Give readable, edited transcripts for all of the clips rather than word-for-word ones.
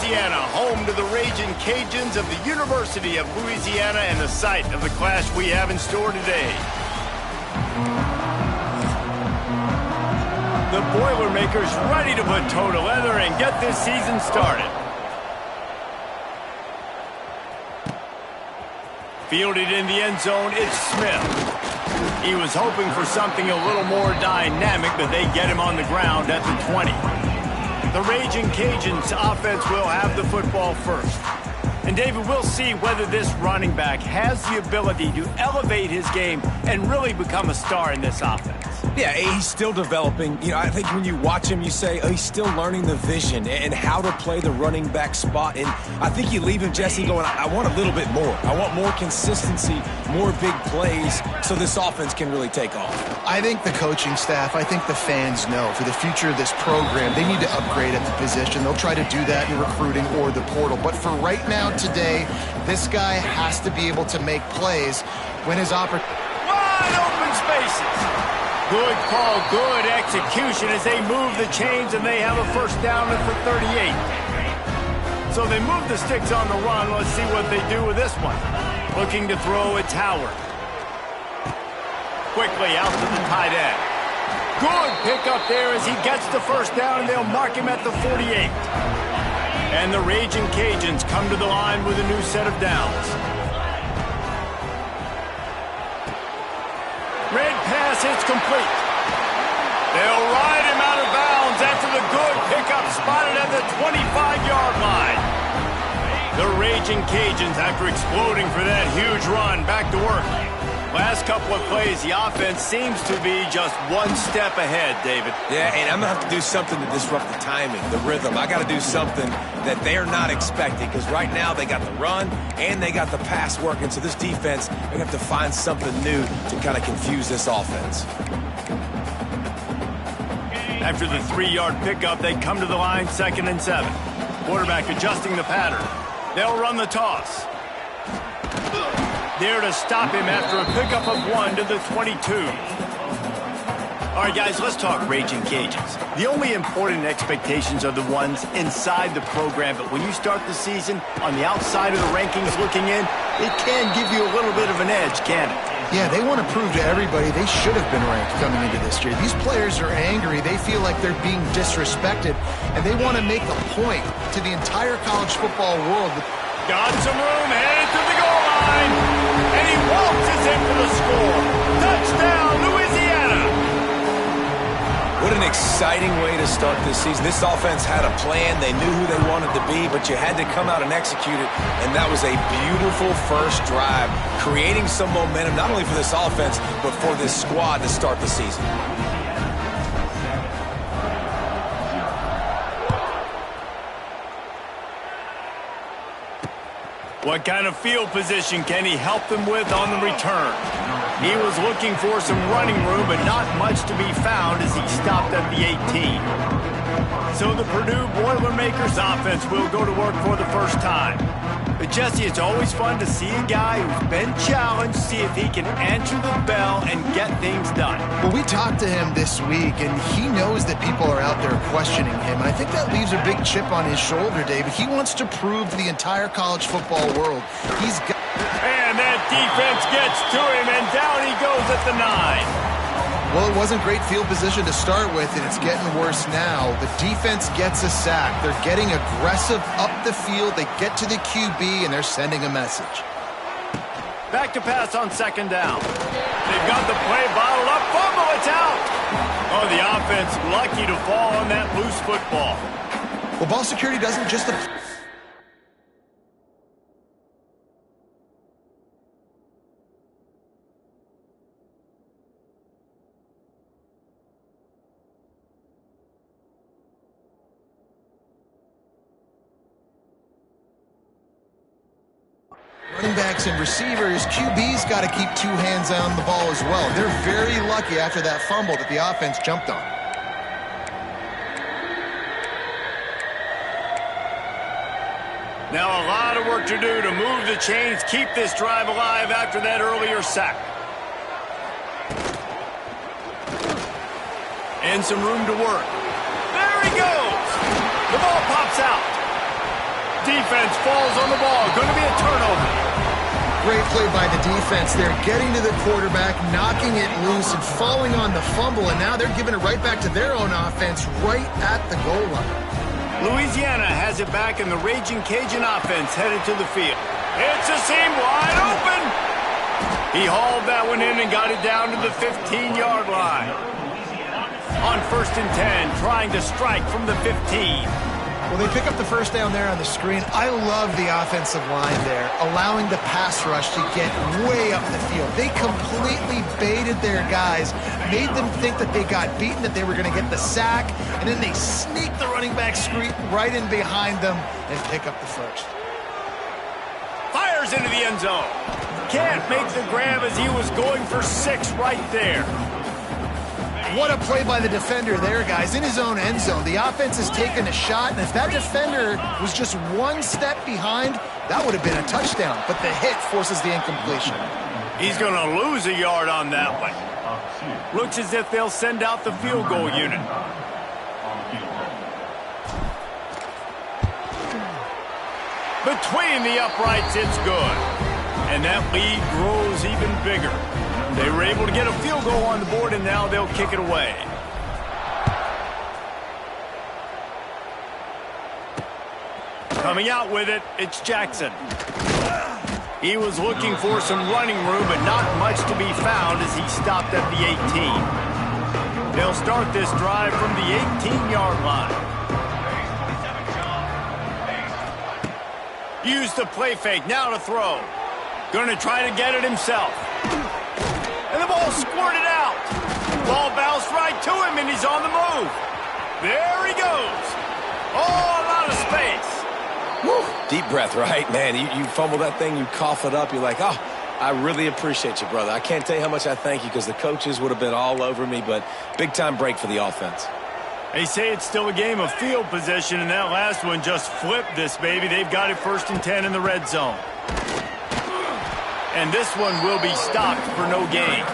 Louisiana, home to the Raging Cajuns of the University of Louisiana and the site of the clash we have in store today. The Boilermakers ready to put toe to leather and get this season started. Fielded in the end zone, it's Smith. He was hoping for something a little more dynamic, but they get him on the ground at the 20. The Raging Cajuns offense will have the football first. And David, we'll see whether this running back has the ability to elevate his game and really become a star in this offense. Yeah, he's still developing. You know, I think when you watch him, you say, oh, he's still learning the vision and how to play the running back spot. And I think you leave him, Jesse, going, I want a little bit more. I want more consistency, more big plays, so this offense can really take off. I think the coaching staff, I think the fans know for the future of this program, they need to upgrade at the position. They'll try to do that in recruiting or the portal. But for right now, today, this guy has to be able to make plays when his opportunity. Wide open spaces. Good call, good execution as they move the chains and they have a first down for 38. So they move the sticks on the run. Let's see what they do with this one. Looking to throw, it's Howard. Quickly out to the tight end. Good pickup there as he gets the first down and they'll mark him at the 48. And the Raging Cajuns come to the line with a new set of downs. Red pass hits complete. They'll ride him out of bounds after the good pickup spotted at the 25-yard line. The Raging Cajuns, after exploding for that huge run, back to work. Last couple of plays, the offense seems to be just one step ahead, David. Yeah, and I'm going to have to do something to disrupt the timing, the rhythm. I got to do something that they're not expecting because right now they got the run and they got the pass working. So this defense, they're going to have to find something new to kind of confuse this offense. After the 3-yard pickup, they come to the line 2nd and 7. Quarterback adjusting the pattern. They'll run the toss. There to stop him after a pickup of 1 to the 22. All right, guys, let's talk Raging Cajuns. The only important expectations are the ones inside the program, but when you start the season on the outside of the rankings looking in, it can give you a little bit of an edge, can't it? Yeah, they want to prove to everybody they should have been ranked coming into this year. These players are angry. They feel like they're being disrespected, and they want to make a point to the entire college football world. Got some room, headed to the goal line, and he waltzes in for the score. Touchdown, Louisiana! What an exciting way to start this season. This offense had a plan. They knew who they wanted to be, but you had to come out and execute it, and that was a beautiful first drive, creating some momentum, not only for this offense, but for this squad to start the season. What kind of field position can he help them with on the return? He was looking for some running room, but not much to be found as he stopped at the 18. So the Purdue Boilermakers offense will go to work for the first time. But Jesse, it's always fun to see a guy who's been challenged, see if he can answer the bell and get things done. Well, we talked to him this week, and he knows that people are out there questioning him. And I think that leaves a big chip on his shoulder, David. He wants to prove to the entire college football world he's got. And that defense gets to him, and down he goes at the 9. Well, it wasn't great field position to start with, and it's getting worse now. The defense gets a sack. They're getting aggressive up the field. They get to the QB, and they're sending a message. Back to pass on 2nd down. They've got the play bottled up. Fumble, it's out. Oh, the offense lucky to fall on that loose football. Well, ball security doesn't just... Running backs and receivers, QB's got to keep 2 hands on the ball as well. They're very lucky after that fumble that the offense jumped on. Now a lot of work to do to move the chains, keep this drive alive after that earlier sack. And some room to work. There he goes! The ball pops out. defense falls on the ball. Going to be a turnover. Great play by the defense there, getting to the quarterback, knocking it loose, and falling on the fumble, and now they're giving it right back to their own offense right at the goal line. Louisiana has it back, and the Raging Cajun offense headed to the field. It's a seam wide open. He hauled that one in and got it down to the 15-yard line. On 1st and 10, trying to strike from the 15. Well, they pick up the first down there on the screen. I love the offensive line there, allowing the pass rush to get way up the field. They completely baited their guys, made them think that they got beaten, that they were going to get the sack, and then they sneak the running back screen right in behind them and pick up the first. Fires into the end zone. Can't make the grab as he was going for 6 right there. What a play by the defender there, guys, in his own end zone. The offense has taken a shot, and if that defender was just 1 step behind, that would have been a touchdown, but the hit forces the incompletion. He's going to lose a yard on that one. Looks as if they'll send out the field goal unit. Between the uprights, it's good. And that lead grows even bigger. They were able to get a field goal on the board, and now they'll kick it away. Coming out with it, it's Jackson. He was looking for some running room, but not much to be found as he stopped at the 18. They'll start this drive from the 18-yard line. Use the play fake, now to throw. Going to try to get it himself. And the ball squirted out. Ball bounced right to him, and he's on the move. There he goes. Oh, a lot of space. Woo. Deep breath, right? Man, you fumble that thing, you cough it up, you're like, oh, I really appreciate you, brother. I can't tell you how much I thank you because the coaches would have been all over me, but big-time break for the offense. They say it's still a game of field position, and that last one just flipped this baby. They've got it 1st and 10 in the red zone. And this one will be stopped for no gain.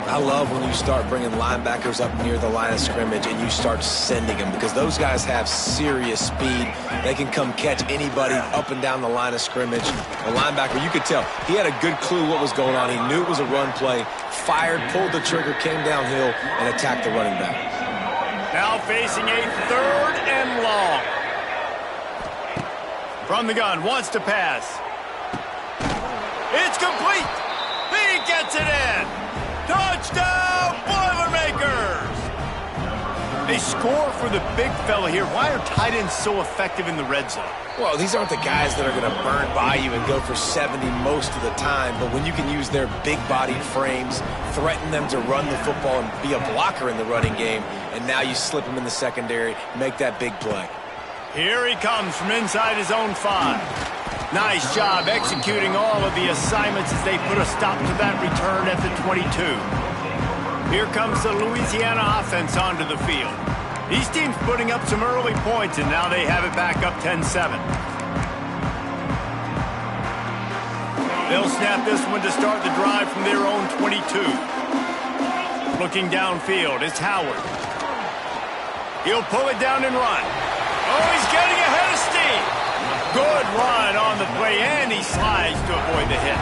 I love when you start bringing linebackers up near the line of scrimmage and you start sending them because those guys have serious speed. They can come catch anybody up and down the line of scrimmage. The linebacker, you could tell, he had a good clue what was going on. He knew it was a run play, fired, pulled the trigger, came downhill, and attacked the running back. Now facing a 3rd and long. From the gun, wants to pass. It's complete. He gets it in. Touchdown, Boilermakers! They score for the big fella here. Why are tight ends so effective in the red zone? Well, these aren't the guys that are going to burn by you and go for 70 most of the time, but when you can use their big-bodied frames, threaten them to run the football and be a blocker in the running game, and now you slip them in the secondary, make that big play. Here he comes from inside his own 5. Nice job executing all of the assignments as they put a stop to that return at the 22. Here comes the Louisiana offense onto the field. These teams putting up some early points, and now they have it back up 10-7. They'll snap this one to start the drive from their own 22. Looking downfield, it's Howard. He'll pull it down and run. Oh, he's getting ahead of steam. Good run on the play, and he slides to avoid the hit.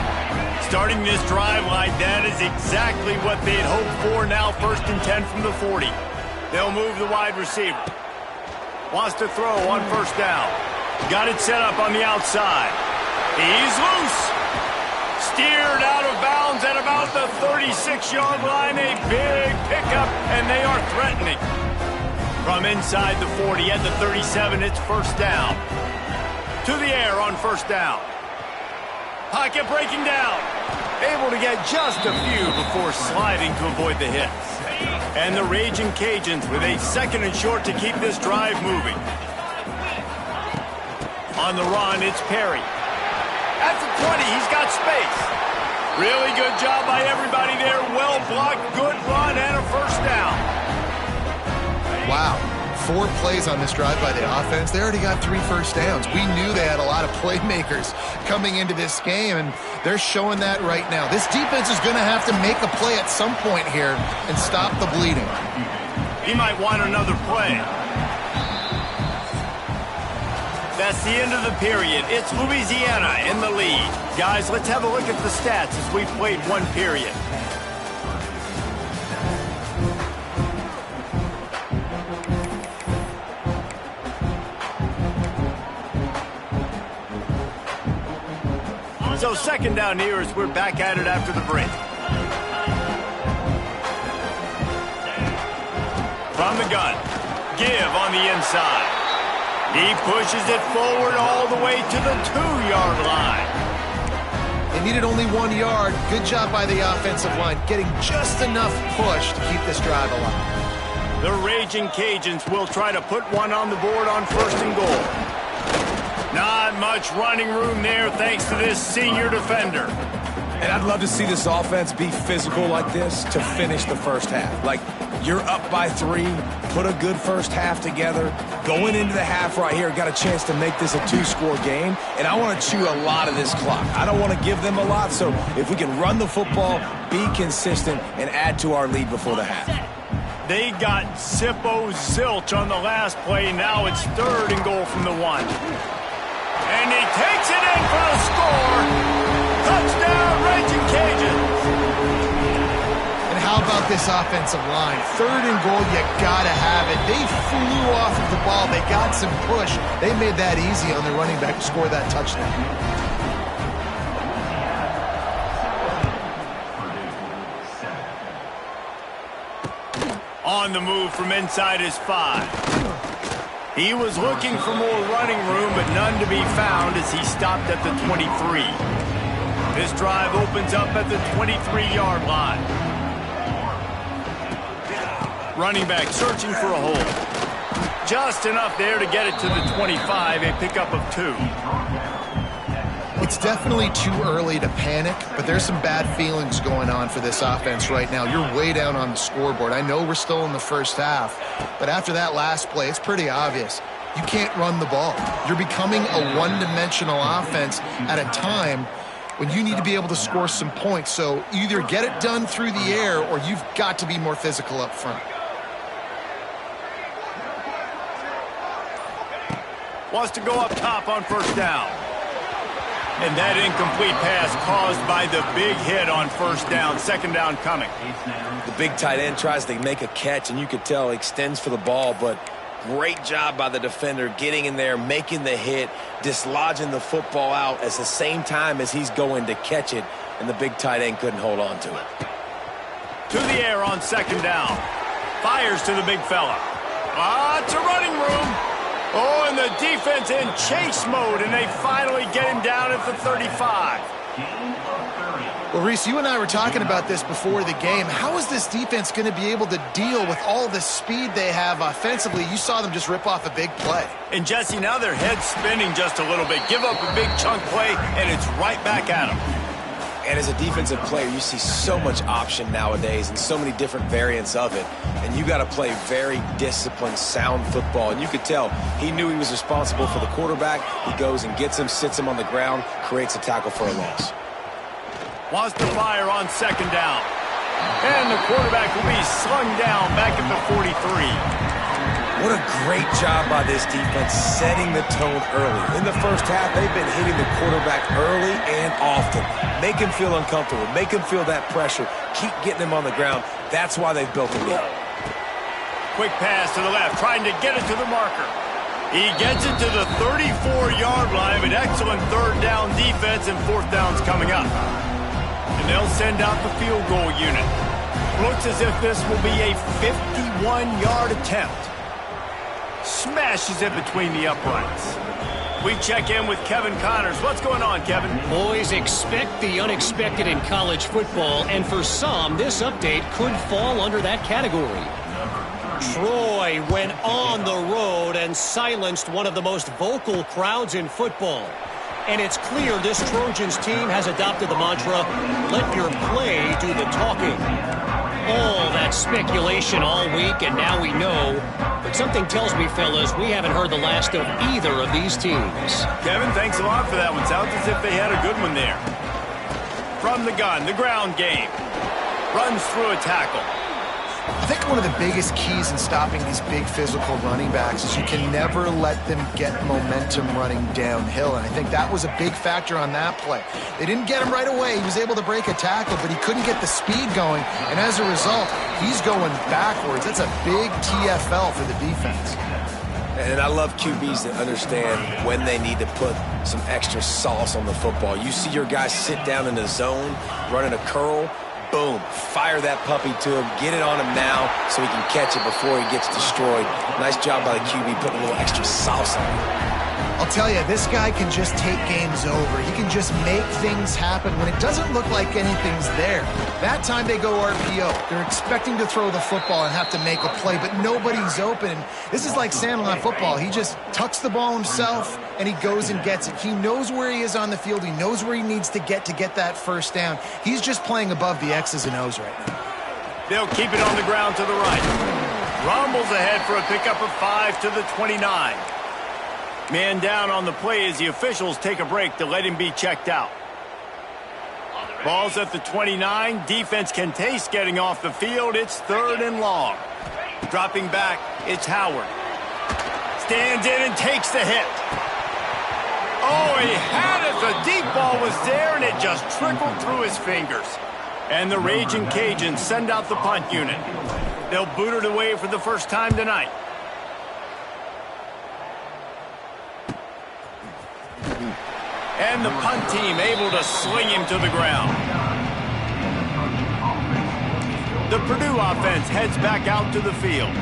Starting this drive like that is exactly what they'd hoped for. Now 1st and 10 from the 40. They'll move the wide receiver. Wants to throw on 1st down. Got it set up on the outside. He's loose. Steered out of bounds at about the 36-yard line. A big pickup, and they are threatening. From inside the 40 at the 37, it's 1st down. To the air on 1st down. Pocket breaking down. Able to get just a few before sliding to avoid the hits. And the Raging Cajuns with a 2nd and short to keep this drive moving. On the run, it's Perry. At the 20, he's got space. Really good job by everybody there. Well blocked, good run, and a 1st down. Wow. 4 plays on this drive by the offense. They already got 3 first downs. We knew they had a lot of playmakers coming into this game, and they're showing that right now. This defense is going to have to make a play at some point here and stop the bleeding. He might want another play. That's the end of the period. It's Louisiana in the lead. Guys, let's have a look at the stats as we've played one period. So second down here as we're back at it after the break. From the gun, give on the inside. He pushes it forward all the way to the 2-yard line. They needed only 1 yard. Good job by the offensive line, getting just enough push to keep this drive alive. The Raging Cajuns will try to put one on the board on 1st and goal. Not much running room there thanks to this senior defender. And I'd love to see this offense be physical like this to finish the first half. Like, you're up by 3, put a good first half together. Going into the half right here, got a chance to make this a 2-score game, and I want to chew a lot of this clock. I don't want to give them a lot, so if we can run the football, be consistent, and add to our lead before the half. They got Zippo Zilch on the last play. Now it's 3rd and goal from the 1. And he takes it in for a score. Touchdown, Raging Cajuns. And how about this offensive line? 3rd and goal, you gotta have it. They flew off of the ball. They got some push. They made that easy on the running back to score that touchdown. On the move from inside his 5. He was looking for more running room, but none to be found as he stopped at the 23. This drive opens up at the 23-yard line. Running back searching for a hole. Just enough there to get it to the 25, a pickup of 2. It's definitely too early to panic, but there's some bad feelings going on for this offense right now. You're way down on the scoreboard. I know we're still in the first half, but after that last play, it's pretty obvious. You can't run the ball. You're becoming a one-dimensional offense at a time when you need to be able to score some points. So either get it done through the air or you've got to be more physical up front. Wants to go up top on 1st down. And that incomplete pass caused by the big hit on 1st down. 2nd down coming. The big tight end tries to make a catch, and you could tell he extends for the ball, but great job by the defender getting in there, making the hit, dislodging the football out at the same time as he's going to catch it, and the big tight end couldn't hold on to it. To the air on 2nd down. Fires to the big fella. Lots of running room. Oh, and the defense in chase mode, and they finally get him down at the 35. Well, Reese, you and I were talking about this before the game. How is this defense going to be able to deal with all the speed they have offensively? You saw them just rip off a big play. And, Jesse, now their head's spinning just a little bit. Give up a big chunk play, and it's right back at them. And as a defensive player, you see so much option nowadays and so many different variants of it. And you got to play very disciplined, sound football. And you could tell he knew he was responsible for the quarterback. He goes and gets him, sits him on the ground, creates a tackle for a loss. Wants to fire on 2nd down. And the quarterback will be slung down back at the 43. What a great job by this defense setting the tone early. In the first half, they've been hitting the quarterback early and often. Make him feel uncomfortable. Make him feel that pressure. Keep getting him on the ground. That's why they've built a lead. Quick pass to the left, trying to get it to the marker. He gets it to the 34-yard line, but excellent 3rd down defense, and 4th down's coming up. And they'll send out the field goal unit. Looks as if this will be a 51-yard attempt. Smashes it between the uprights. We check in with Kevin Connors. What's going on, Kevin? Boys, expect the unexpected in college football, and for some, this update could fall under that category. Troy went on the road and silenced one of the most vocal crowds in football. And it's clear this Trojans team has adopted the mantra, let your play do the talking. All that speculation all week, and now we know. But something tells me, fellas, we haven't heard the last of either of these teams. Kevin, thanks a lot for that one. Sounds as if they had a good one there. From the gun, the ground game. Runs through a tackle. I think one of the biggest keys in stopping these big physical running backs is you can never let them get momentum running downhill, and I think that was a big factor on that play. They didn't get him right away. He was able to break a tackle, but he couldn't get the speed going, and as a result, he's going backwards. That's a big TFL for the defense. And I love QBs that understand when they need to put some extra sauce on the football. You see your guys sit down in the zone, running a curl, boom, fire that puppy to him, get it on him now so he can catch it before he gets destroyed. Nice job by the QB putting a little extra sauce on it. I'll tell you, this guy can just take games over. He can just make things happen when it doesn't look like anything's there. That time they go RPO. They're expecting to throw the football and have to make a play, but nobody's open. This is like Sandlot football. He just tucks the ball himself, and he goes and gets it. He knows where he is on the field. He knows where he needs to get that first down. He's just playing above the X's and O's right now. They'll keep it on the ground to the right. Rumbles ahead for a pickup of 5 to the 29. Man down on the play as the officials take a break to let him be checked out. Ball's at the 29. Defense can taste getting off the field. It's 3rd and long. Dropping back, it's Howard. Stands in and takes the hit. Oh, he had it. The deep ball was there, and it just trickled through his fingers. And the Raging Cajuns send out the punt unit. They'll boot it away for the first time tonight. And the punt team able to sling him to the ground. The Purdue offense heads back out to the field.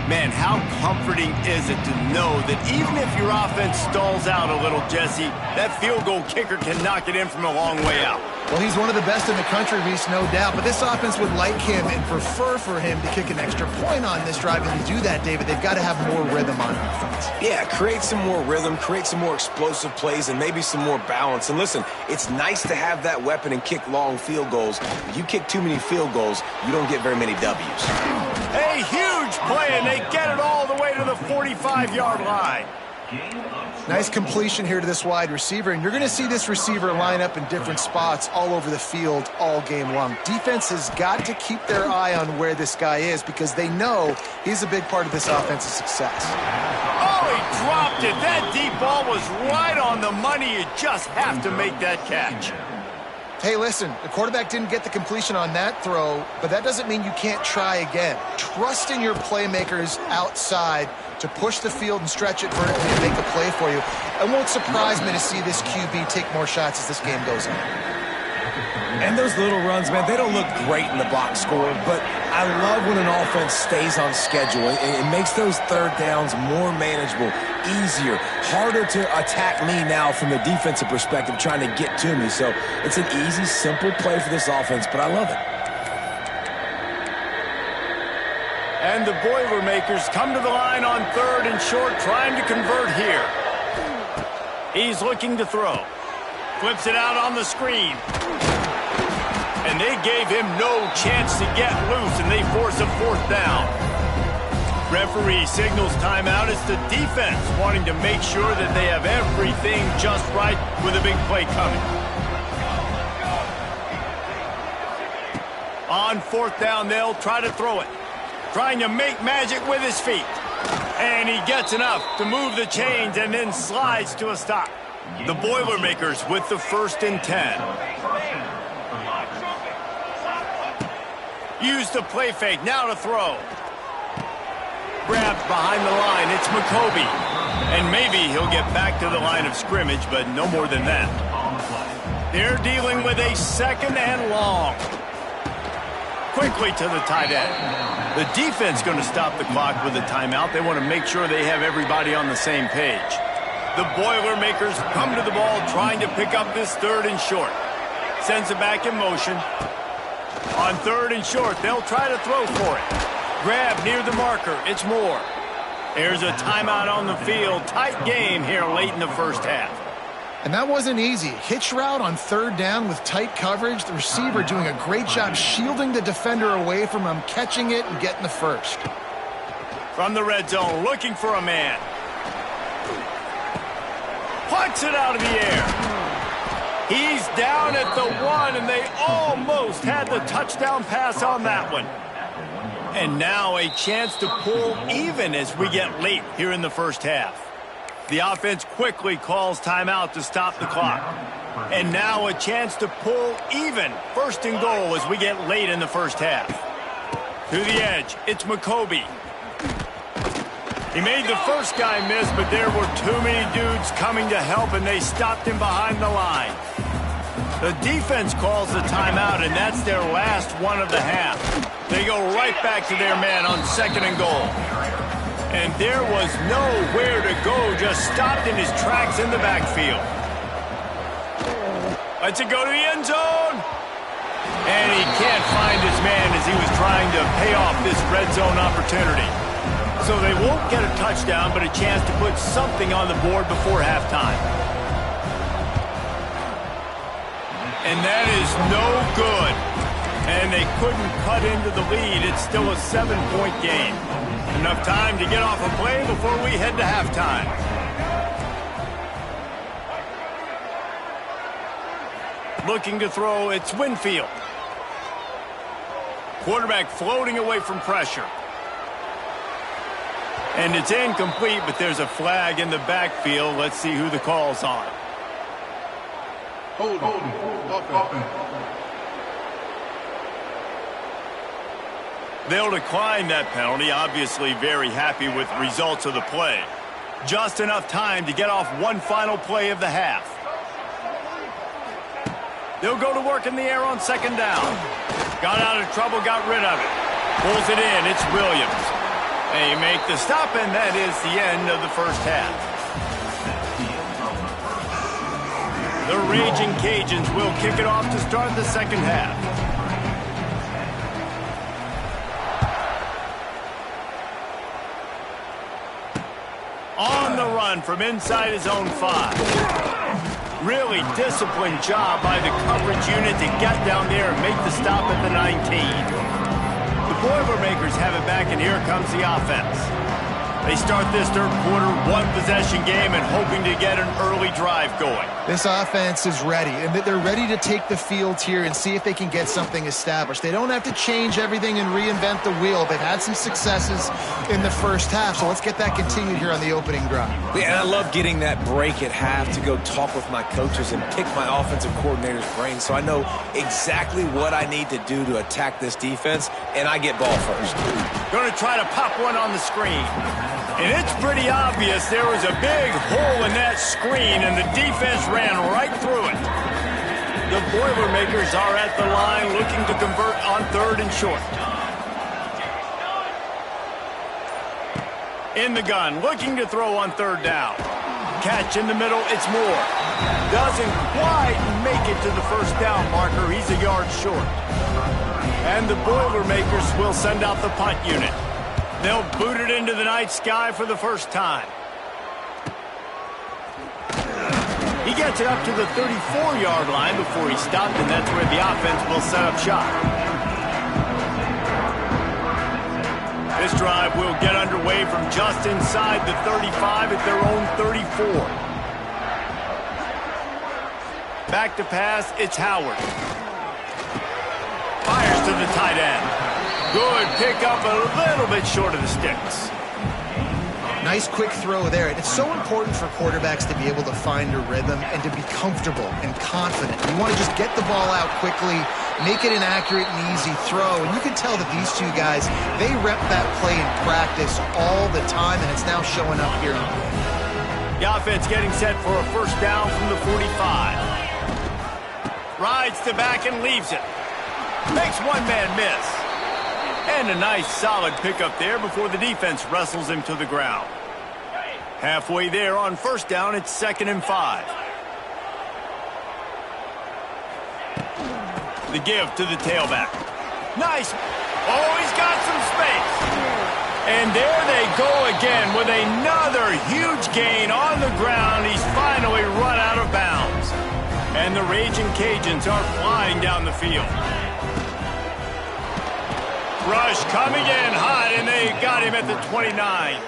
Man, how comforting is it to know that even if your offense stalls out a little, Jesse, that field goal kicker can knock it in from a long way out. Well, he's one of the best in the country, Reese, no doubt. But this offense would like him and prefer for him to kick an extra point on this drive. And to do that, David, they've got to have more rhythm on offense. Yeah, create some more rhythm, create some more explosive plays, and maybe some more balance. And listen, it's nice to have that weapon and kick long field goals. If you kick too many field goals, you don't get very many W's. A huge play, and they get it all the way to the 45-yard line. Nice completion here to this wide receiver, and you're going to see this receiver line up in different spots all over the field all game long. Defense has got to keep their eye on where this guy is because they know he's a big part of this offense's success. Oh, he dropped it. That deep ball was right on the money. You just have to make that catch. Hey, listen, the quarterback didn't get the completion on that throw, but that doesn't mean you can't try again. Trust in your playmakers outside to push the field and stretch it vertically and make a play for you. It won't surprise me to see this QB take more shots as this game goes on. And those little runs, man, they don't look great in the box score, but I love when an offense stays on schedule. It makes those third downs more manageable, easier, harder to attack me now from the defensive perspective trying to get to me. So it's an easy, simple play for this offense, but I love it. And the Boilermakers come to the line on 3rd and short, trying to convert here. He's looking to throw. Flips it out on the screen. And they gave him no chance to get loose, and they force a 4th down. Referee signals timeout. It's the defense wanting to make sure that they have everything just right with a big play coming. On 4th down, they'll try to throw it. Trying to make magic with his feet. And he gets enough to move the chains and then slides to a stop. The Boilermakers with the 1st and 10. Use the play fake, now to throw. Grabbed behind the line, it's McCoby. And maybe he'll get back to the line of scrimmage, but no more than that. They're dealing with a 2nd and long. Quickly to the tight end. The defense going to stop the clock with a timeout. They want to make sure they have everybody on the same page. The Boilermakers come to the ball trying to pick up this 3rd and short. Sends it back in motion. On 3rd and short, they'll try to throw for it. Grab near the marker. It's Moore. There's a timeout on the field. Tight game here late in the first half. And that wasn't easy. Hitch route on 3rd down with tight coverage. The receiver doing a great job shielding the defender away from him, catching it and getting the first. From the red zone, looking for a man. Puts it out of the air. He's down at the 1, and they almost had the touchdown pass on that one. And now a chance to pull even as we get late here in the first half. The offense quickly calls timeout to stop the clock. And now a chance to pull even. First and goal as we get late in the first half. To the edge, it's McCoby. He made the first guy miss, but there were too many dudes coming to help, and they stopped him behind the line. The defense calls the timeout, and that's their last one of the half. They go right back to their man on second and goal. And there was nowhere to go, just stopped in his tracks in the backfield. Lets it go to the end zone. And he can't find his man as he was trying to pay off this red zone opportunity. So they won't get a touchdown, but a chance to put something on the board before halftime. And that is no good. And they couldn't cut into the lead. It's still a 7-point game. Enough time to get off a play before we head to halftime. Looking to throw, it's Winfield. Quarterback floating away from pressure. And it's incomplete, but there's a flag in the backfield. Let's see who the call's on. Hold on. They'll decline that penalty, obviously very happy with the results of the play. Just enough time to get off one final play of the half. They'll go to work in the air on second down. Got out of trouble, got rid of it. Pulls it in, it's Williams. They make the stop, and that is the end of the first half. The Raging Cajuns will kick it off to start the second half. On the run from inside his own 5. Really disciplined job by the coverage unit to get down there and make the stop at the 19. The Boilermakers have it back, and here comes the offense. They start this third quarter one-possession game and hoping to get an early drive going. This offense is ready, and they're ready to take the field here and see if they can get something established. They don't have to change everything and reinvent the wheel. They've had some successes in the first half, so let's get that continued here on the opening drive. Yeah, and I love getting that break at half to go talk with my coaches and pick my offensive coordinator's brain so I know exactly what I need to do to attack this defense, and I get ball first. Going to try to pop one on the screen. And it's pretty obvious there was a big hole in that screen, and the defense ran right through it. The Boilermakers are at the line looking to convert on third and short. In the gun, looking to throw on third down. Catch in the middle, it's Moore. Doesn't quite make it to the first down marker. He's a yard short. And the Boilermakers will send out the punt unit. They'll boot it into the night sky for the first time. He gets it up to the 34-yard line before he stopped, and that's where the offense will set up shop. This drive will get underway from just inside the 35 at their own 34. Back to pass, it's Howard. Fires to the tight end. Good pickup, a little bit short of the sticks. Nice quick throw there. And it's so important for quarterbacks to be able to find a rhythm and to be comfortable and confident. You want to just get the ball out quickly, make it an accurate and easy throw. And you can tell that these two guys, they rep that play in practice all the time, and it's now showing up here. The offense getting set for a first down from the 45. Rides to back and leaves it. Makes one man miss. And a nice solid pickup there before the defense wrestles him to the ground. Halfway there on first down, it's 2nd and 5. The give to the tailback. Nice. Oh, he's got some space. And there they go again with another huge gain on the ground. He's finally run out of bounds. And the Raging Cajuns are flying down the field. Rush coming in hot, and they got him at the 29.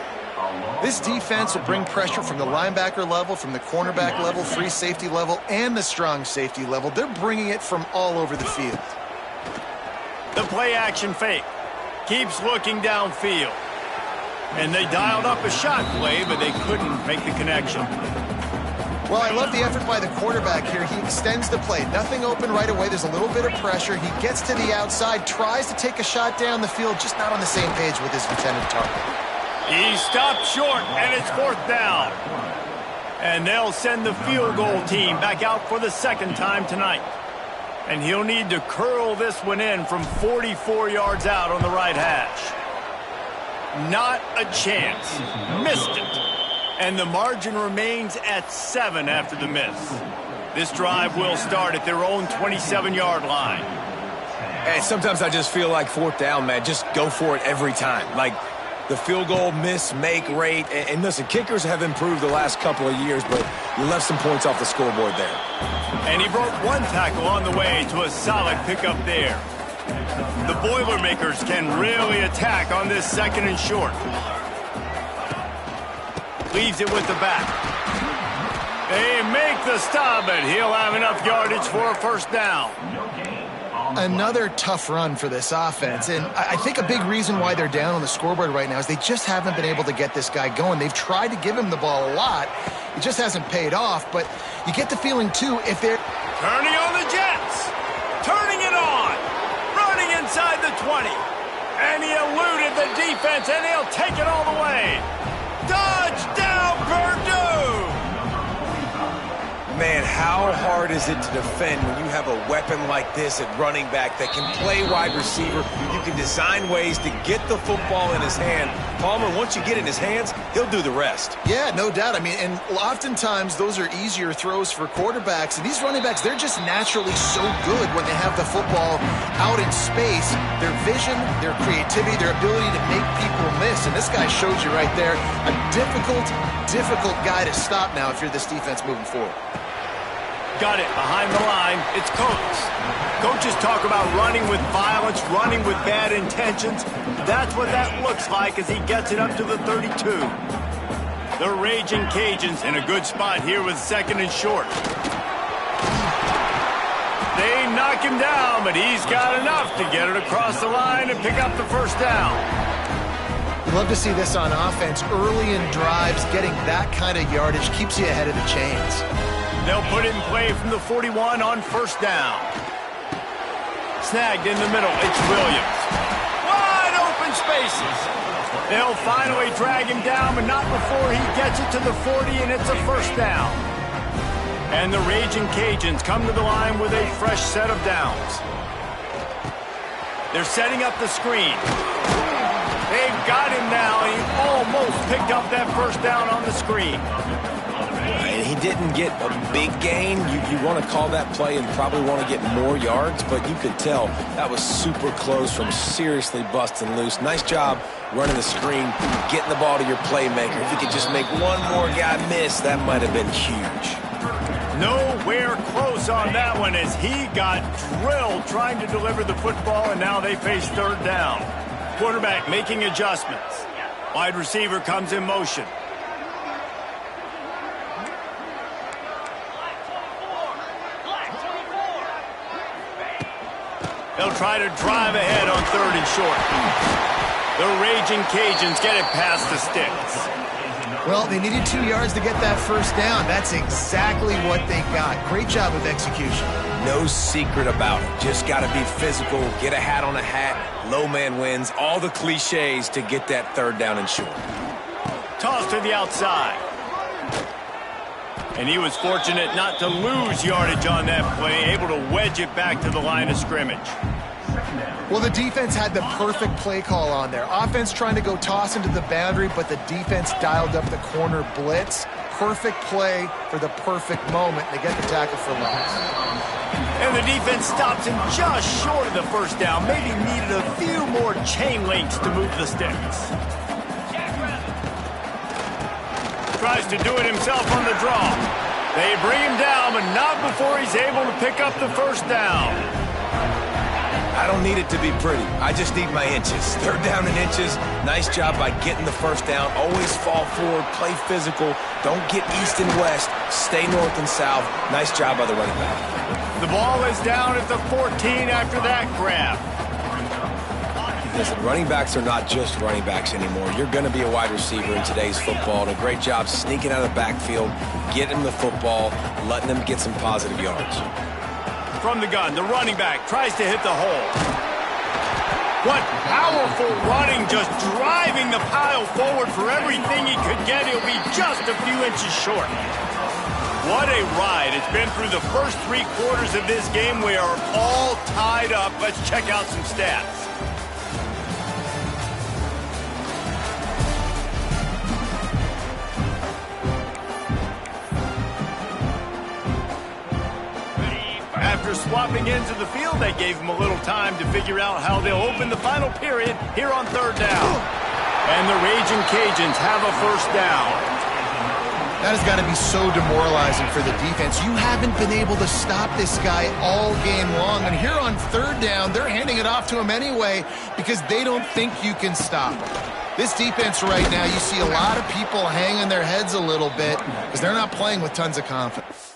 This defense will bring pressure from the linebacker level, from the cornerback level, free safety level, and the strong safety level. They're bringing it from all over the field. The play action fake. Keeps looking downfield. And they dialed up a shot play, but they couldn't make the connection. Well, I love the effort by the quarterback here. He extends the play. Nothing open right away. There's a little bit of pressure. He gets to the outside, tries to take a shot down the field, just not on the same page with his intended target. He stopped short, and it's 4th down. And they'll send the field goal team back out for the second time tonight. And he'll need to curl this one in from 44 yards out on the right hash. Not a chance. Missed it. And the margin remains at 7 after the miss. This drive will start at their own 27-yard line. And sometimes I just feel like 4th down, man. Just go for it every time. Like the field goal miss-make rate. And listen, kickers have improved the last couple of years, but you left some points off the scoreboard there. And he broke one tackle on the way to a solid pickup there. The Boilermakers can really attack on this 2nd and short. Leaves it with the back. They make the stop, and he'll have enough yardage for a 1st down. Another tough run for this offense, and I think a big reason why they're down on the scoreboard right now is they just haven't been able to get this guy going. They've tried to give him the ball a lot. It just hasn't paid off, but you get the feeling, too, if they're... Turning on the Jets. Turning it on. Running inside the 20. And he eluded the defense, and he'll take it all the way. Touchdown, Purdue! Man, how hard is it to defend when you have a weapon like this at running back that can play wide receiver? You can design ways to get the football in his hand. Palmer, once you get it in his hands, he'll do the rest. Yeah, no doubt. I mean, and oftentimes those are easier throws for quarterbacks. And these running backs, they're just naturally so good when they have the football out in space. Their vision, their creativity, their ability to make people miss. And this guy shows you right there, a difficult guy to stop now if you're this defense moving forward. Got it behind the line. It's Coates. Coaches talk about running with violence, running with bad intentions. That's what that looks like as he gets it up to the 32. The Raging Cajuns in a good spot here with 2nd and short. They knock him down, but he's got enough to get it across the line and pick up the 1st down. Love to see this on offense. Early in drives, getting that kind of yardage keeps you ahead of the chains. They'll put it in play from the 41 on 1st down. Snagged in the middle. It's Williams. Wide open spaces. They'll finally drag him down, but not before he gets it to the 40, and it's a 1st down. And the Raging Cajuns come to the line with a fresh set of downs. They're setting up the screen. They've got him now. He almost picked up that 1st down on the screen. He didn't get a big gain. You want to call that play and probably want to get more yards, but you could tell that was super close from seriously busting loose. Nice job running the screen, getting the ball to your playmaker. If you could just make one more guy miss, that might have been huge. Nowhere close on that one as he got drilled trying to deliver the football, and now they face 3rd down. Quarterback making adjustments. Wide receiver comes in motion. They'll try to drive ahead on 3rd and short. The Raging Cajuns get it past the sticks. Well, they needed 2 yards to get that 1st down. That's exactly what they got. Great job of execution. No secret about it. Just got to be physical, get a hat on a hat, low man wins, all the cliches to get that 3rd down and short. Toss to the outside. And he was fortunate not to lose yardage on that play, able to wedge it back to the line of scrimmage. Well, the defense had the perfect play call on there. Offense trying to go toss into the boundary, but the defense dialed up the corner blitz. Perfect play for the perfect moment. They get the tackle for loss. And the defense stops him just short of the 1st down. Maybe needed a few more chain links to move the sticks. Tries to do it himself on the draw. They bring him down, but not before he's able to pick up the 1st down. I don't need it to be pretty. I just need my inches. 3rd down and inches. Nice job by getting the 1st down. Always fall forward, play physical. Don't get east and west. Stay north and south. Nice job by the running back. The ball is down at the 14 after that grab. Listen, running backs are not just running backs anymore. You're going to be a wide receiver in today's football, and a great job sneaking out of the backfield, getting them the football, letting them get some positive yards. From the gun, the running back tries to hit the hole. What powerful running, just driving the pile forward for everything he could get. He'll be just a few inches short. What a ride. It's been through the first 3 quarters of this game. We are all tied up. Let's check out some stats. After swapping into the field, they gave him a little time to figure out how they'll open the final period here on 3rd down. And the Raging Cajuns have a 1st down. That has got to be so demoralizing for the defense. You haven't been able to stop this guy all game long. And here on 3rd down, they're handing it off to him anyway because they don't think you can stop him. This defense right now, you see a lot of people hanging their heads a little bit because they're not playing with tons of confidence.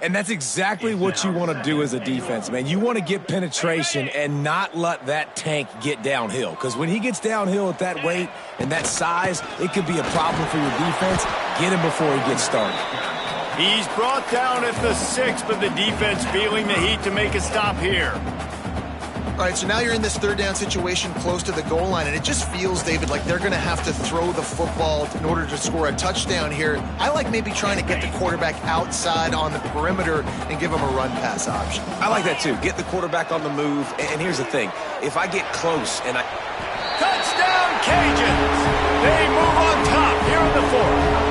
And that's exactly what you want to do as a defense, man. You want to get penetration and not let that tank get downhill. Because when he gets downhill at that weight and that size, it could be a problem for your defense. Get him before he gets started. He's brought down at the 6, but the defense feeling the heat to make a stop here. All right, so now you're in this 3rd down situation close to the goal line, and it just feels, David, like they're going to have to throw the football in order to score a touchdown here. I like maybe trying to get the quarterback outside on the perimeter and give him a run-pass option. I like that, too. Get the quarterback on the move. And here's the thing. If I get close and I... Touchdown, Cajuns! They move on top here in the 4th.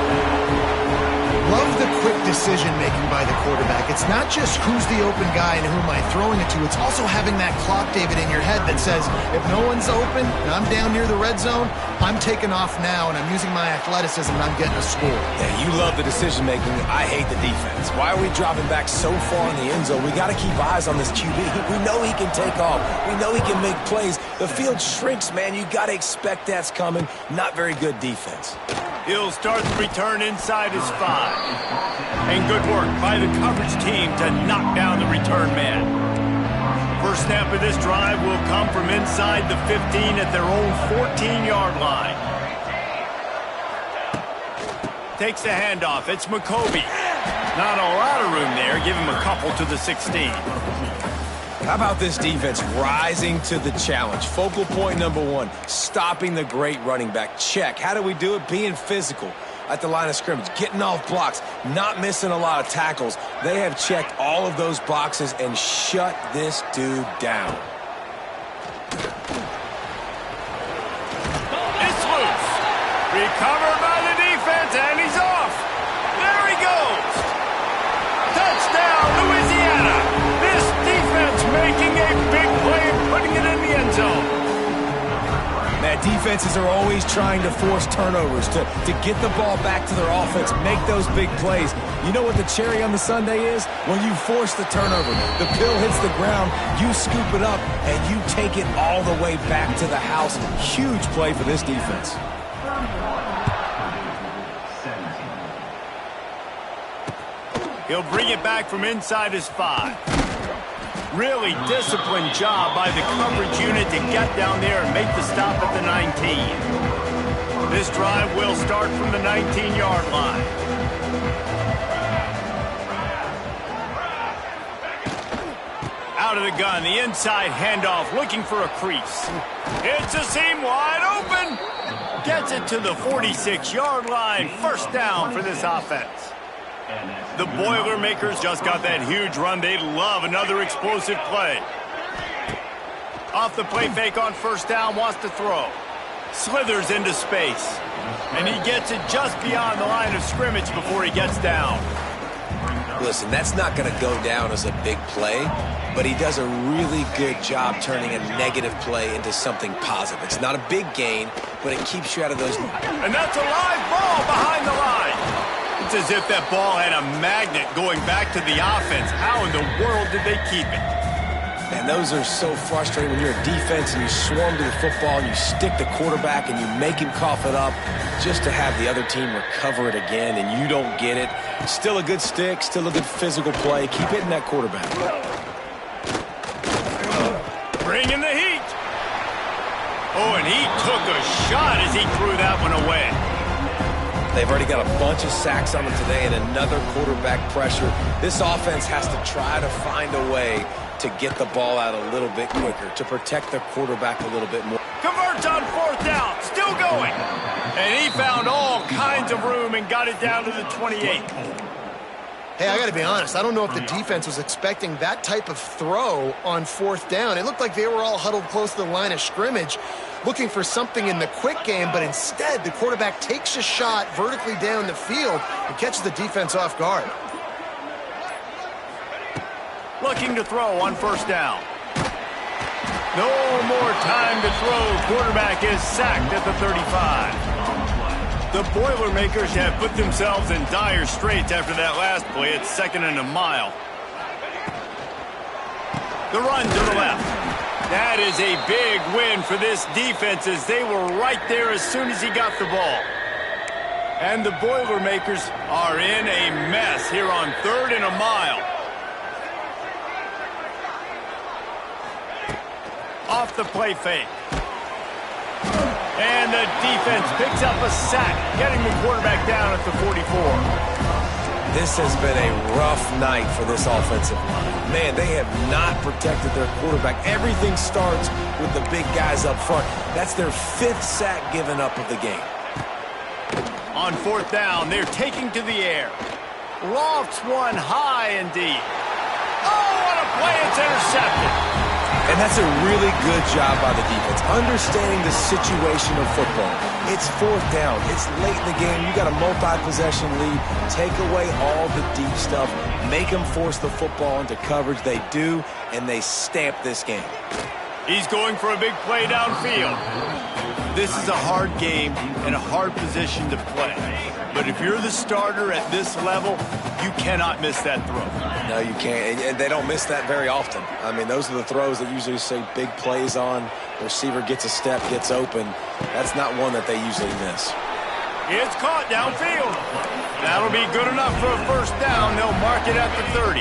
love the quick decision-making by the quarterback. It's not just who's the open guy and who am I throwing it to. It's also having that clock, David, in your head that says, if no one's open and I'm down near the red zone, I'm taking off now and I'm using my athleticism and I'm getting a score. Yeah, you love the decision-making. I hate the defense. Why are we dropping back so far in the end zone? We got to keep eyes on this QB. We know he can take off. We know he can make plays. The field shrinks, man. You got to expect that's coming. Not very good defense. He'll start the return inside his 5. And good work by the coverage team to knock down the return man. First snap of this drive will come from inside the 15 at their own 14-yard line. Takes the handoff. It's McCovey. Not a lot of room there. Give him a couple to the 16. How about this defense rising to the challenge? Focal point number 1, stopping the great running back. Check. How do we do it? Being physical at the line of scrimmage, getting off blocks, not missing a lot of tackles. They have checked all of those boxes and shut this dude down. It's loose. Recovered by the defense, and he's off. There he goes. Touchdown, Louisiana. This defense making a big play and putting it in the end zone. That defenses are always trying to force turnovers to get the ball back to their offense, make those big plays. You know what the cherry on the sundae is? When you force the turnover, the pill hits the ground, you scoop it up, and you take it all the way back to the house. Huge play for this defense. He'll bring it back from inside his 5. Really disciplined job by the coverage unit to get down there and make the stop at the 19. This drive will start from the 19-yard line. Out of the gun, the inside handoff, looking for a crease. It's a seam wide open. Gets it to the 46-yard line. First down for this offense. The Boilermakers just got that huge run. They love another explosive play. Off the play fake on first down, wants to throw. Slithers into space. And he gets it just beyond the line of scrimmage before he gets down. Listen, that's not going to go down as a big play, but he does a really good job turning a negative play into something positive. It's not a big gain, but it keeps you out of those. And that's a live ball behind the line. It's as if that ball had a magnet going back to the offense. How in the world did they keep it? And those are so frustrating when you're a defense and you swarm to the football and you stick the quarterback and you make him cough it up just to have the other team recover it again and you don't get it. Still a good stick, still a good physical play. Keep hitting that quarterback. Bringing the heat. Oh, and he took a shot as he threw that one away. They've already got a bunch of sacks on them today and another quarterback pressure. This offense has to try to find a way to get the ball out a little bit quicker, to protect the quarterback a little bit more. Converts on fourth down, still going. And he found all kinds of room and got it down to the 28. Hey, I got to be honest. I don't know if the defense was expecting that type of throw on fourth down. It looked like they were all huddled close to the line of scrimmage, looking for something in the quick game, but instead the quarterback takes a shot vertically down the field and catches the defense off guard. Looking to throw on first down. No more time to throw. Quarterback is sacked at the 35. The Boilermakers have put themselves in dire straits after that last play. It's 2nd and a mile. The run to the left. That is a big win for this defense as they were right there as soon as he got the ball. And the Boilermakers are in a mess here on 3rd and a mile. Off the play fake. And the defense picks up a sack, getting the quarterback down at the 44. This has been a rough night for this offensive line. Man, they have not protected their quarterback. Everything starts with the big guys up front. That's their 5th sack given up of the game. On fourth down, they're taking to the air. Lofts one high and deep. Oh, what a play! It's intercepted. And that's a really good job by the defense, understanding the situation of football. It's fourth down. It's late in the game. You got a multi-possession lead. Take away all the deep stuff. Make them force the football into coverage. They do, and they stamp this game. He's going for a big play downfield. This is a hard game and a hard position to play. But if you're the starter at this level, you cannot miss that throw. No, you can't. And they don't miss that very often. I mean, those are the throws that usually say big plays on. The receiver gets a step, gets open. That's not one that they usually miss. It's caught downfield. That'll be good enough for a first down. They'll mark it at the 30.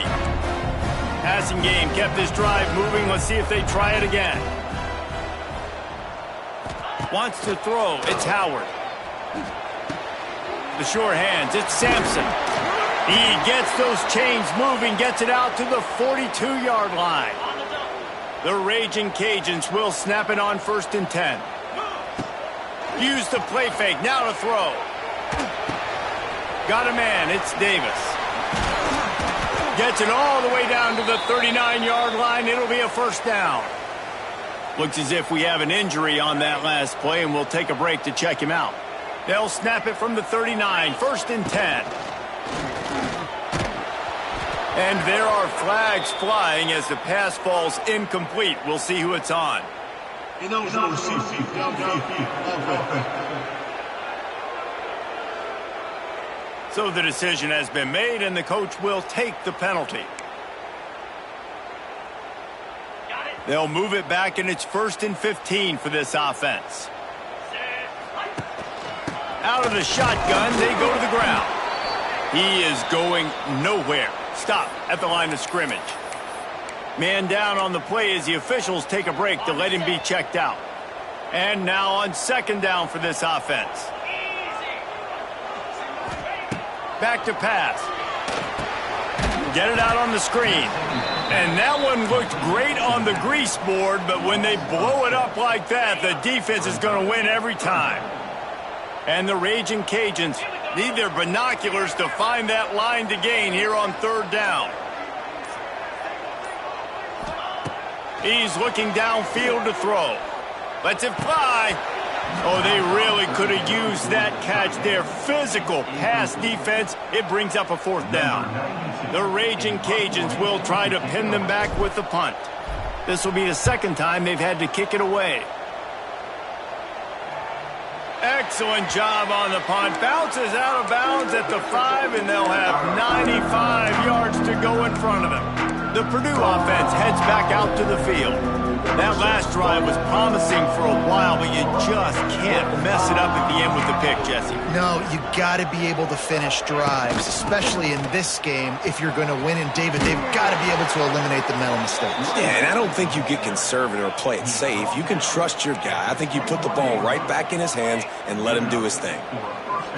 Passing game kept this drive moving. Let's see if they try it again. Wants to throw. It's Howard. The sure hands. It's Sampson. He gets those chains moving, gets it out to the 42-yard line. The Raging Cajuns will snap it on 1st and 10. Use the play fake. Now to throw. Got a man. It's Davis. Gets it all the way down to the 39-yard line. It'll be a first down. Looks as if we have an injury on that last play, and we'll take a break to check him out. They'll snap it from the 39, 1st and 10. And there are flags flying as the pass falls incomplete. We'll see who it's on. So the decision has been made, and the coach will take the penalty. They'll move it back, and it's 1st and 15 for this offense. Out of the shotgun, they go to the ground. He is going nowhere. Stop at the line of scrimmage. Man down on the play as the officials take a break to let him be checked out. And now on 2nd down for this offense. Back to pass. Get it out on the screen. And that one looked great on the grease board, but when they blow it up like that, the defense is going to win every time. And the Raging Cajuns need their binoculars to find that line to gain here on 3rd down. He's looking downfield to throw. Lets it fly. Oh, they really could have used that catch there. Physical pass defense. It brings up a 4th down. The Raging Cajuns will try to pin them back with the punt. This will be the 2nd time they've had to kick it away. Excellent job on the punt. Bounces out of bounds at the 5, and they'll have 95 yards to go in front of them. The Purdue offense heads back out to the field. That last drive was promising for a while, but you just can't mess it up at the end with the pick, Jesse. No, you got to be able to finish drives, especially in this game. If you're going to win, and David, they've got to be able to eliminate the mental mistakes. Yeah, and I don't think you get conservative or play it safe. You can trust your guy. I think you put the ball right back in his hands and let him do his thing.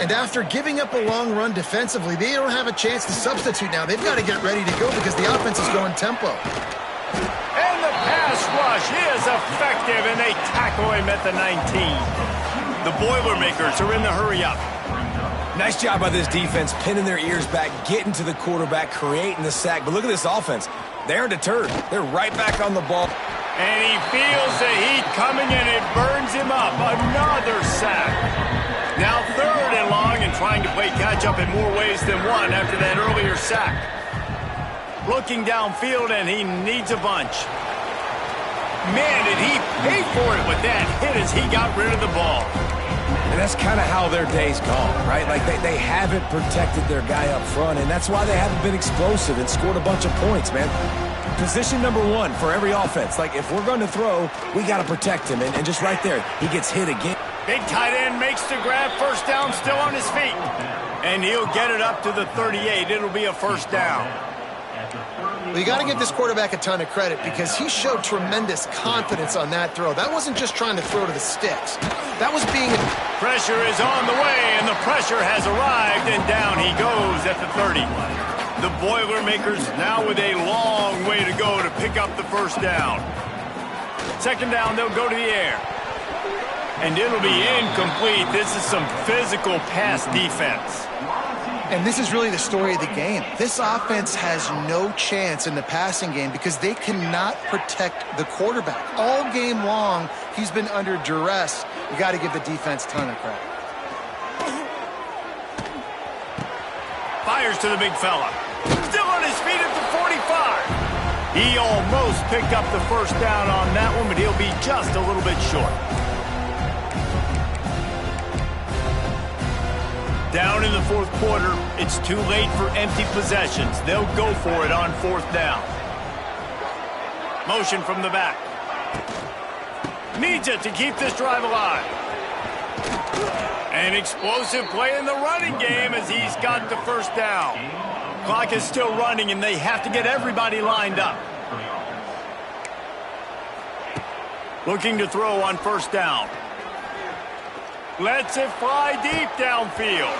And after giving up a long run defensively, they don't have a chance to substitute now. They've got to get ready to go because the offense is going tempo. And the pass rush is effective, and they tackle him at the 19. The Boilermakers are in the hurry-up. Nice job by this defense, pinning their ears back, getting to the quarterback, creating the sack. But look at this offense. They aren't deterred. They're right back on the ball. And he feels the heat coming, and it burns him up. Another sack. Now 3rd and long, and trying to play catch-up in more ways than one after that earlier sack. Looking downfield, and he needs a bunch. Man, did he pay for it with that hit as he got rid of the ball. And that's kind of how their day's gone, right? Like they haven't protected their guy up front, and that's why they haven't been explosive and scored a bunch of points, man. Position number 1 for every offense. Like, if we're going to throw, we got to protect him. And just right there, he gets hit again. Big tight end makes the grab. First down, still on his feet. And he'll get it up to the 38. It'll be a first down. Well, you got to give this quarterback a ton of credit because he showed tremendous confidence on that throw. That wasn't just trying to throw to the sticks. That was being... Pressure is on the way, and the pressure has arrived, and down he goes at the 30. The Boilermakers now with a long way to go to pick up the first down. 2nd down, they'll go to the air. And it'll be incomplete. This is some physical pass defense. And this is really the story of the game. This offense has no chance in the passing game because they cannot protect the quarterback. All game long, he's been under duress. You got to give the defense a ton of credit. Fires to the big fella. Still on his feet at the 45. He almost picked up the first down on that one, but he'll be just a little bit short. Down in the fourth quarter, it's too late for empty possessions. They'll go for it on fourth down. Motion from the back. Needs it to keep this drive alive. An explosive play in the running game as he's got the first down. Clock is still running, and they have to get everybody lined up. Looking to throw on first down. Lets it fly deep downfield.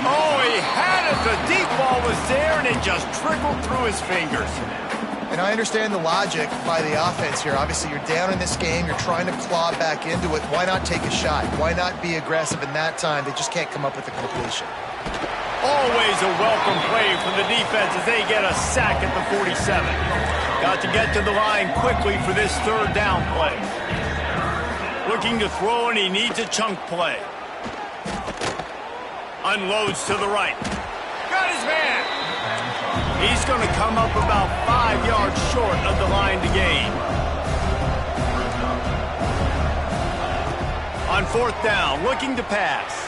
Oh, he had it. The deep ball was there, and it just trickled through his fingers. And I understand the logic by the offense here. Obviously, you're down in this game. You're trying to claw back into it. Why not take a shot? Why not be aggressive in that time? They just can't come up with a completion. Always a welcome play for the defense as they get a sack at the 47. Got to get to the line quickly for this third down play. Looking to throw, and he needs a chunk play. Unloads to the right. Got his man. He's going to come up about 5 yards short of the line to gain. On fourth down, looking to pass.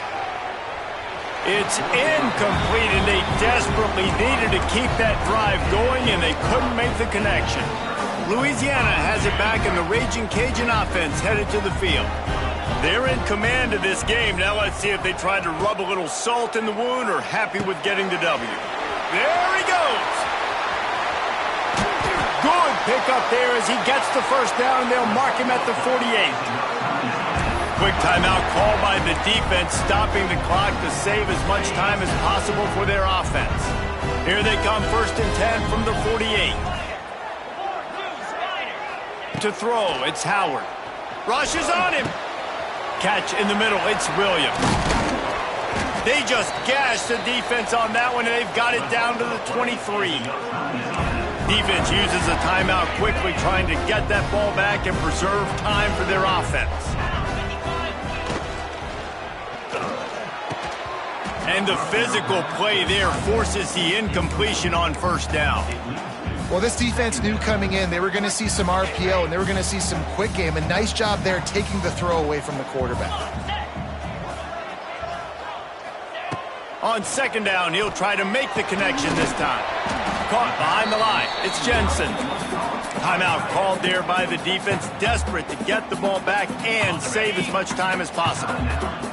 It's incomplete, and they desperately needed to keep that drive going, and they couldn't make the connection. Louisiana has it back, and the Raging Cajun offense headed to the field. They're in command of this game. Now let's see if they try to rub a little salt in the wound or happy with getting the W. There he goes. Good pickup there as he gets the first down, and they'll mark him at the 48. Quick timeout called by the defense, stopping the clock to save as much time as possible for their offense. Here they come, 1st and 10 from the 48. To throw, it's Howard. Rushes on him. Catch in the middle, it's Williams. They just gashed the defense on that one, and they've got it down to the 23. Defense uses a timeout quickly, trying to get that ball back and preserve time for their offense. And the physical play there forces the incompletion on first down. Well, this defense knew coming in they were going to see some RPO and they were going to see some quick game. A nice job there taking the throw away from the quarterback. On second down, he'll try to make the connection this time. Caught behind the line. It's Jensen. Timeout called there by the defense, desperate to get the ball back and save as much time as possible.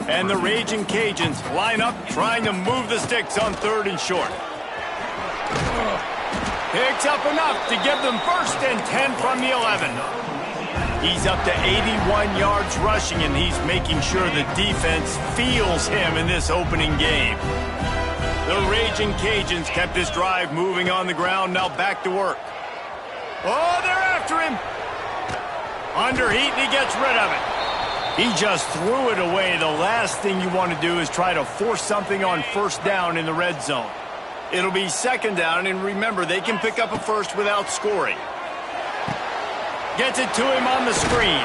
And the Raging Cajuns line up, trying to move the sticks on 3rd and short. Picks up enough to give them 1st and 10 from the 11. He's up to 81 yards rushing, and he's making sure the defense feels him in this opening game. The Raging Cajuns kept this drive moving on the ground, now back to work. Oh, they're after him. Under heat, and he gets rid of it. He just threw it away. The last thing you want to do is try to force something on first down in the red zone. It'll be second down, and remember, they can pick up a first without scoring. Gets it to him on the screen.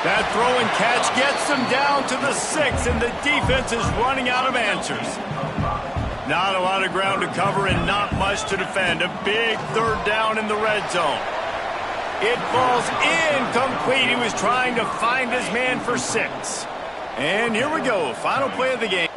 That throw and catch gets them down to the 6, and the defense is running out of answers. Not a lot of ground to cover and not much to defend. A big 3rd down in the red zone. It falls incomplete. He was trying to find his man for 6. And here we go, final play of the game.